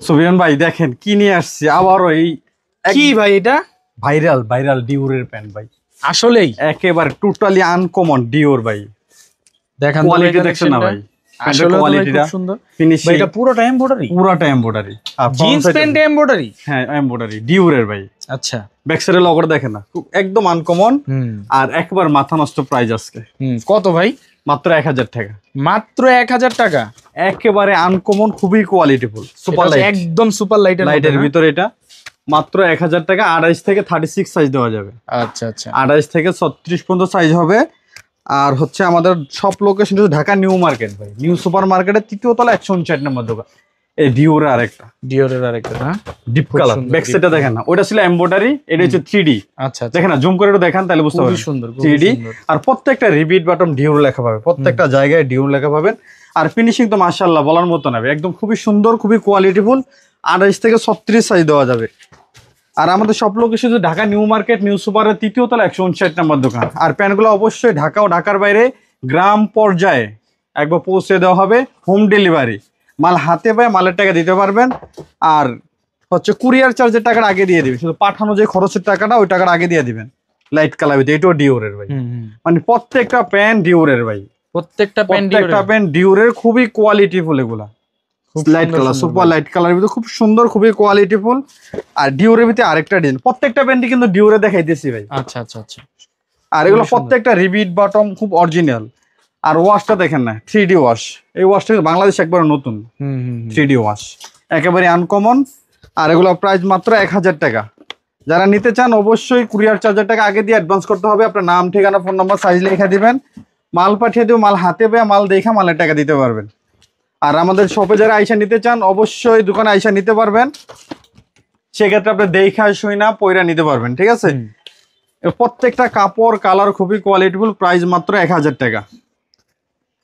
সুবিয়ান ভাই দেখেন কি নিয়ে আসছে আবারও এই কি ভাই এটা ভাইরাল ভাইরাল ডিওরের প্যান্ট ভাই আসলেই একেবারে টোটালি আনকমন ডিওর ভাই দেখেন কোয়ালিটি দেখছেন না ভাই আসলে কোয়ালিটিটা খুব সুন্দর ফিনিশিং ভাই এটা পুরোটা এমব্রয়ডারি এমব্রয়ডারি আর জিন্স প্যান্ট এমব্রয়ডারি হ্যাঁ এমব্রয়ডারি ডিওরের ভাই আচ্ছা ব্যাক সাইডের লগোটা দেখেন না খুব একদম আনকমন আর একবার মাথা নষ্ট প্রাইস আজকে কত ভাই মাত্র 1000 টাকা মাত্র 1000 টাকা একেবারে আনকমন খুবই কোয়ালিটিফুল সুপার লাইট একদম সুপার লাইটের ভিতরে এটা মাত্র 1000 টাকা 28 থেকে 36 সাইজ দেওয়া যাবে আচ্ছা আচ্ছা 28 থেকে 36 পর্যন্ত সাইজ হবে আর হচ্ছে আমাদের সব লোকেশন হচ্ছে ঢাকা নিউ মার্কেট ভাই নিউ সুপার মার্কেটের তৃতীয় তলা 159 নম্বর দোকান এই ডিওরের আরেকটা হ্যাঁ ডিপ কালার ব্যাক সাইডটা দেখেন না ওটা ছিল এমব্রয়ডারি এটা হচ্ছে 3D আচ্ছা দেখেন না জুম করে একটু দেখান তাহলে বুঝতে পারবেন সুন্দর 3D আর প্রত্যেকটা রিপিট বাটন ডিওর লেখা পাবে প্রত্যেকটা জায়গায় ডিওর লেখা পাবেন আর ফিনিশিং তো মাশাআল্লাহ বলার মতো না একদম খুবই সুন্দর খুবই কোয়ালিটিফুল 28 থেকে 36 সাইজ দেওয়া যাবে আর আমাদের সব location Dhaka new market new সুপারের তৃতীয় তলা 159 নম্বর দোকান আর প্যান্টগুলো অবশ্যই ঢাকা ও ঢাকার বাইরে গ্রাম পর্যায়ে একবার পৌঁছে দেওয়া হবে হোম ডেলিভারি মাল হাতে পায়ে মালের টাকা দিতে পারবেন আর হচ্ছে কুরিয়ার চার্জের টাকাটা আগে দিয়ে দিবেন শুধু পাঠানো যে খরচের টাকাটা ওই টাকাটা আগে দিয়ে দিবেন লাইট কালার এটাও ডিওরের ভাই মানে প্রত্যেকটা প্যান্ট ডিওরের ভাই প্রত্যেকটা প্যান্ট ডিওরের খুবই কোয়ালিটিফুল এগুলা light colour super light colour ভিতরে খুব সুন্দর খুবই কোয়ালিটিফুল আর ডিওরের ভিতরে আরেকটা ডিজাইন প্রত্যেকটা প্যান্টই কিন্তু ডিওরে দেখাইতেছি ভাই আচ্ছা আচ্ছা আচ্ছা আর এগুলো প্রত্যেকটা রিবিট বটম খুব অরিজিনাল আর ওয়াশটা দেখেন না 3D ওয়াশ এই ওয়াশটা বাংলাদেশ একবার নতুন 3D ওয়াশ একেবারে আনকমন আর এগুলো প্রাইস মাত্র 1000 টাকা যারা নিতে চান অবশ্যই কুরিয়ার চার্জের টাকা আগে দিয়ে অ্যাডভান্স করতে হবে আপনার নাম ঠিকানা ফোন নাম্বার সাইজ লিখে দিবেন মাল পাঠিয়ে দেব মাল হাতে পেয়ে মাল দেখে মালের টাকা দিতে পারবেন আর আমাদের শপে যারা আইসা নিতে চান অবশ্যই দোকানে আইসা নিতে পারবেন সেক্ষেত্রে আপনি দেখা শুই না পয়রা নিতে পারবেন ঠিক আছে প্রত্যেকটা কাপড় কালার খুবই কোয়ালিটিফুল প্রাইস মাত্র 1000 টাকা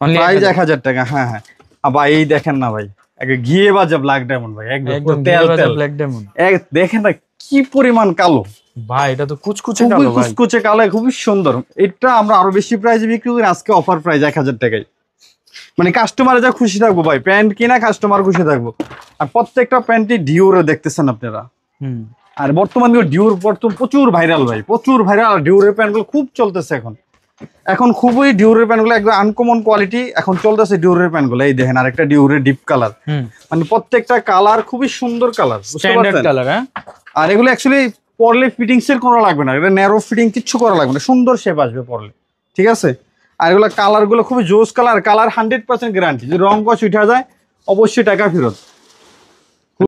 প্রাইস 1000 টাকা হ্যাঁ হ্যাঁ ভাই এই দেখেন না ভাই ঘিয়ে বাজা ব্ল্যাক ডায়মন্ড ভাই একদম তেল ব্ল্যাক ডায়মন্ড দেখেন না কি পরিমাণ কালো ভাই এটা তো কুচকুচে কালো ভাই কুচকুচে কালো খুবই সুন্দর এটা আমরা আরো বেশি প্রাইসে বিক্রি করি আজকে অফার প্রাইস 1000 টাকায় মানে কাস্টমার যা খুশি থাকবো ভাই প্যান্ট কিনা কাস্টমার খুশি থাকবো আর প্রত্যেকটা প্যান্টই ডিওরে দেখতেছেন আপনারা আর বর্তমানে ডিওর প্রচুর ভাইরাল ভাই প্রচুর ভাইরাল আর ডিওরের প্যান্টগুলো খুব চলতেছে এখন খুবই ডিওরের প্যান্টগুলো একদম আনকমন কোয়ালিটি এখন চলতেছে ডিওরের প্যান্টগুলো এই দেখেন আরেকটা ডিওরের ডিপ কালার মানে প্রত্যেকটা কালার খুবই সুন্দর কালার স্ট্যান্ডার্ড কালার হ্যাঁ আর এগুলো অ্যাকচুয়ালি পরলে ফিটিংস এর করা লাগবে না এটা ন্যারো ফিটিং কিছু করা লাগবে না সুন্দর শেপ আসবে পরলে ঠিক আছে আর এগুলো কালার গুলো খুবই জোস কালার 100% গ্যারান্টি যদি রং কস উঠা যায় অবশ্যই টাকা ফেরত